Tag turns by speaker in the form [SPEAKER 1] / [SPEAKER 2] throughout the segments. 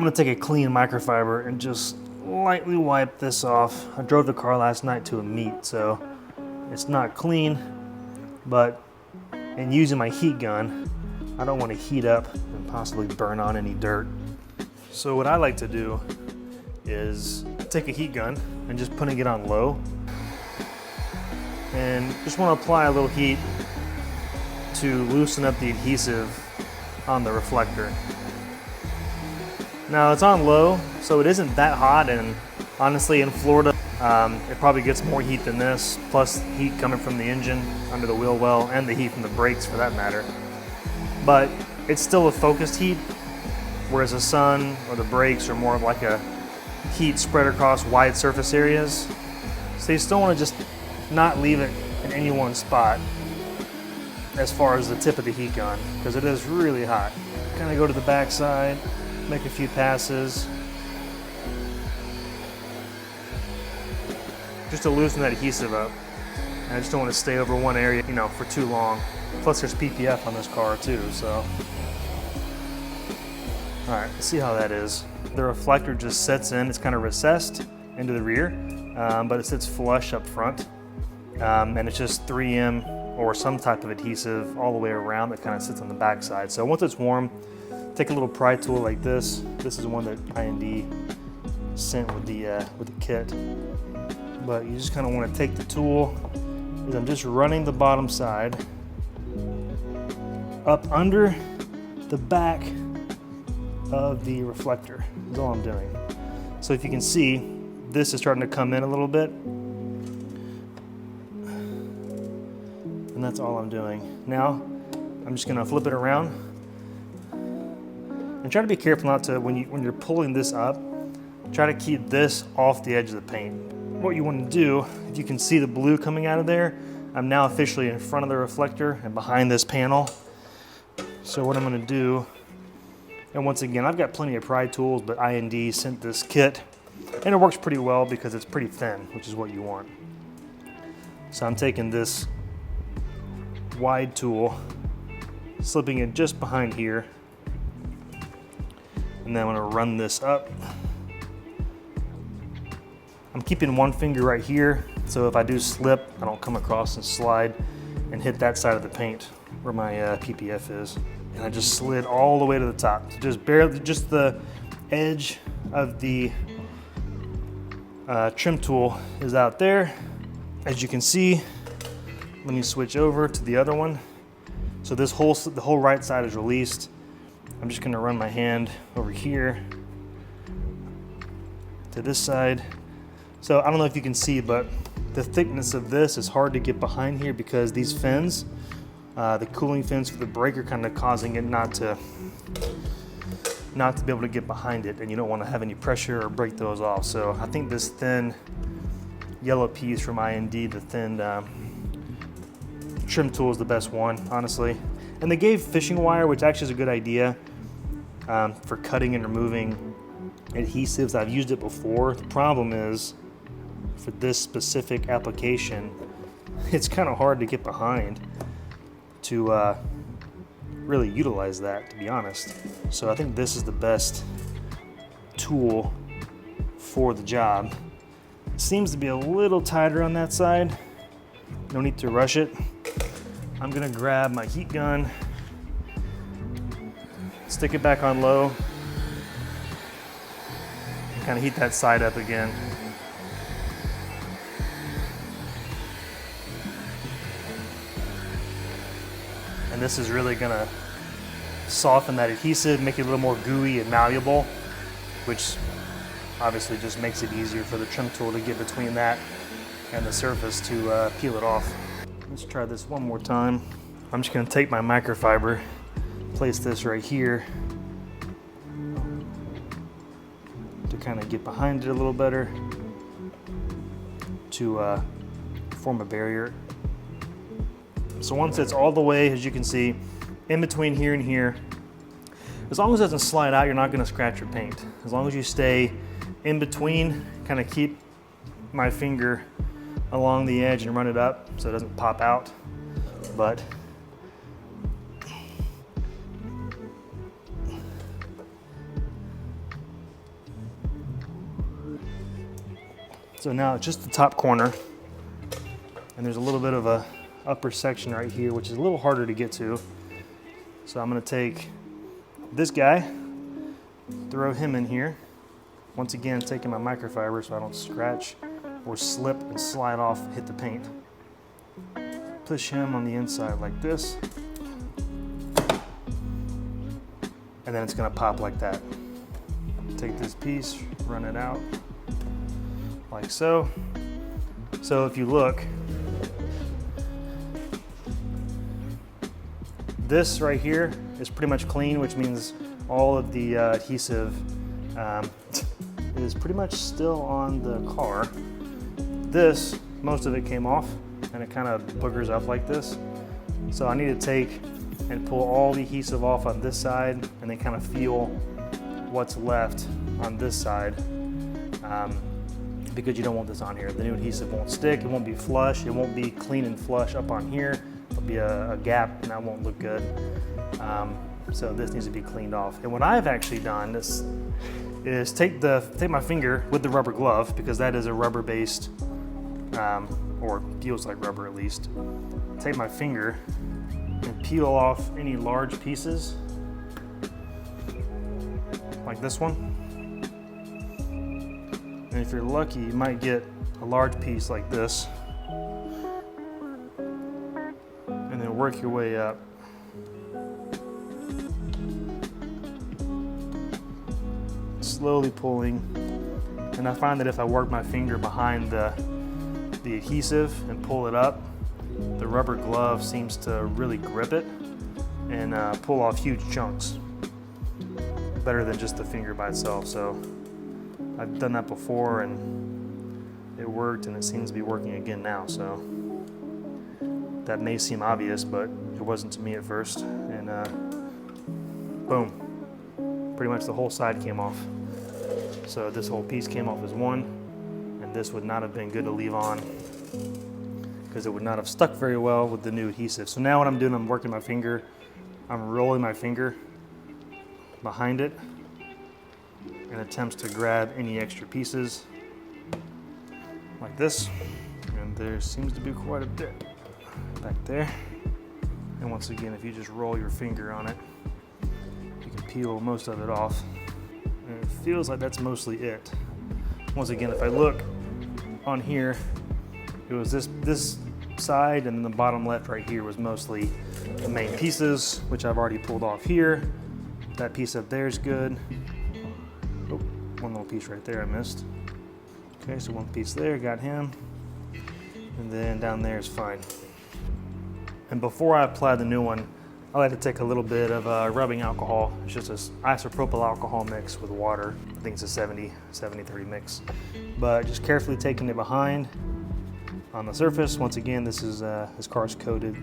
[SPEAKER 1] gonna take a clean microfiber and just lightly wipe this off. I drove the car last night to a meet, so it's not clean, but in using my heat gun, I don't want to heat up and possibly burn on any dirt. So what I like to do is take a heat gun and just putting it on low, and just want to apply a little heat to loosen up the adhesive on the reflector. Now it's on low, so it isn't that hot, and honestly in Florida, it probably gets more heat than this, plus heat coming from the engine under the wheel well, and the heat from the brakes for that matter. But it's still a focused heat, whereas the sun or the brakes are more of like a heat spread across wide surface areas. So you still want to just not leave it in any one spot as far as the tip of the heat gun, because it is really hot. Kind of go to the back side, make a few passes, just to loosen that adhesive up. And I just don't want to stay over one area, you know, for too long. Plus there's PPF on this car too, so. All right, let's see how that is. The reflector just sets in, it's kind of recessed into the rear, but it sits flush up front. And it's just 3M or some type of adhesive all the way around that kind of sits on the back side. So once it's warm, take a little pry tool like this. This is one that I&D sent with the kit. But you just kind of want to take the tool, and I'm just running the bottom side up under the back of the reflector. That's all I'm doing. So if you can see, this is starting to come in a little bit. And that's all I'm doing. Now, I'm just gonna flip it around and try to be careful not to, when you're pulling this up, try to keep this off the edge of the paint. What you want to do, if you can see the blue coming out of there, I'm now officially in front of the reflector and behind this panel. So what I'm gonna do, and once again, I've got plenty of pry tools, but I&D sent this kit, and it works pretty well because it's pretty thin, which is what you want. So I'm taking this wide tool, slipping it just behind here, and then I'm gonna run this up. I'm keeping one finger right here, so if I do slip, I don't come across and slide and hit that side of the paint where my PPF is. And I just slid all the way to the top. So just barely, just the edge of the trim tool is out there. As you can see, let me switch over to the other one. So the whole right side is released. I'm just gonna run my hand over here to this side. So I don't know if you can see, but the thickness of this is hard to get behind here because these fins, the cooling fins for the brake are kind of causing it not to be able to get behind it, and you don't want to have any pressure or break those off. So I think this thin yellow piece from I&D, the thin trim tool is the best one, honestly. And they gave fishing wire, which actually is a good idea for cutting and removing adhesives. I've used it before. The problem is, for this specific application, it's kind of hard to get behind to really utilize that, to be honest. So I think this is the best tool for the job. It seems to be a little tighter on that side. No need to rush it. I'm gonna grab my heat gun, stick it back on low, kind of heat that side up again. And this is really gonna soften that adhesive, make it a little more gooey and malleable, which obviously just makes it easier for the trim tool to get between that and the surface to peel it off. Let's try this one more time. I'm just gonna take my microfiber, place this right here to kind of get behind it a little better, to form a barrier. So once it's all the way, as you can see, in between here and here, as long as it doesn't slide out, you're not gonna scratch your paint. As long as you stay in between, kind of keep my finger along the edge and run it up so it doesn't pop out. But So now it's just the top corner, and there's a little bit of a upper section right here, which is a little harder to get to. So I'm gonna take this guy, throw him in here. Once again, taking my microfiber so I don't scratch or slip and slide off and hit the paint. Push him on the inside like this. And then it's gonna pop like that. Take this piece, run it out like so. So if you look, this right here is pretty much clean, which means all of the adhesive is pretty much still on the car. This, most of it came off, and it kind of boogers up like this. So I need to take and pull all the adhesive off on this side, and then kind of feel what's left on this side, because you don't want this on here. The new adhesive won't stick, it won't be flush, it won't be clean and flush up on here. There'll be a gap, and that won't look good. So this needs to be cleaned off. And what I've actually done is take my finger with the rubber glove, because that is a rubber-based, or feels like rubber at least. Take my finger and peel off any large pieces, like this one. And if you're lucky, you might get a large piece like this, and then work your way up. Slowly pulling, and I find that if I work my finger behind the adhesive and pull it up, the rubber glove seems to really grip it and pull off huge chunks, better than just the finger by itself. So I've done that before and it worked, and it seems to be working again now. So that may seem obvious, but it wasn't to me at first. And boom, pretty much the whole side came off. So this whole piece came off as one, and this would not have been good to leave on, because it would not have stuck very well with the new adhesive. So now what I'm doing, I'm working my finger, I'm rolling my finger behind it in attempts to grab any extra pieces like this. And there seems to be quite a bit back there. And once again, if you just roll your finger on it, you can peel most of it off. And it feels like that's mostly it. Once again, if I look on here, it was this side, and then the bottom left right here was mostly the main pieces, which I've already pulled off here. That piece up there is good. Oh, one little piece right there I missed. Okay, so one piece there, got him. And then down there is fine. And before I apply the new one, I like to take a little bit of rubbing alcohol. It's just an isopropyl alcohol mix with water. I think it's a 70-30 mix. But just carefully taking it behind on the surface. Once again, this car's coated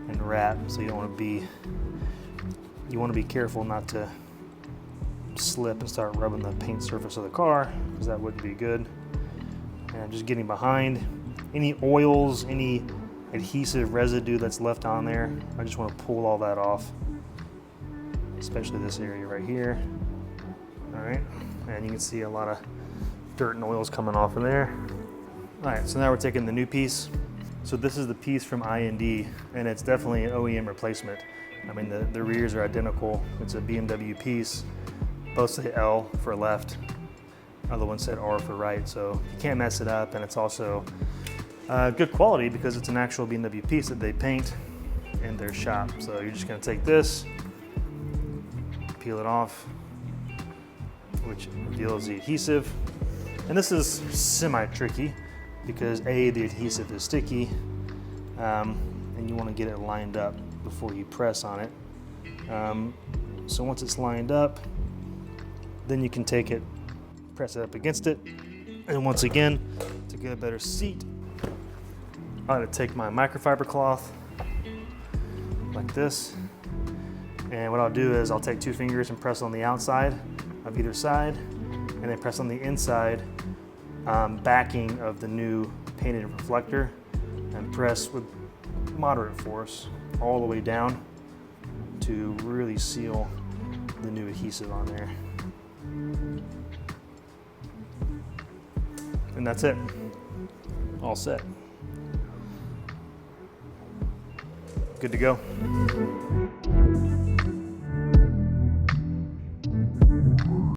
[SPEAKER 1] and wrapped, so you want to be careful not to slip and start rubbing the paint surface of the car, because that wouldn't be good. And just getting behind any oils, any adhesive residue that's left on there. I just want to pull all that off, especially this area right here. All right, and you can see a lot of dirt and oils coming off of there. All right, so now we're taking the new piece. So this is the piece from IND, and it's definitely an OEM replacement. I mean, the rears are identical. It's a BMW piece. Both say L for left, other one said R for right, so you can't mess it up, and it's also good quality because it's an actual BMW piece that they paint in their shop. So you're just gonna take this, peel it off, which reveals the adhesive. And this is semi-tricky because A, the adhesive is sticky, and you wanna get it lined up before you press on it. So once it's lined up, then you can take it, press it up against it, and once again, to get a better seat, I'm gonna take my microfiber cloth like this, and what I'll do is I'll take 2 fingers and press on the outside of either side, and then press on the inside backing of the new painted reflector, and press with moderate force all the way down to really seal the new adhesive on there. And that's it. All set. Good to go.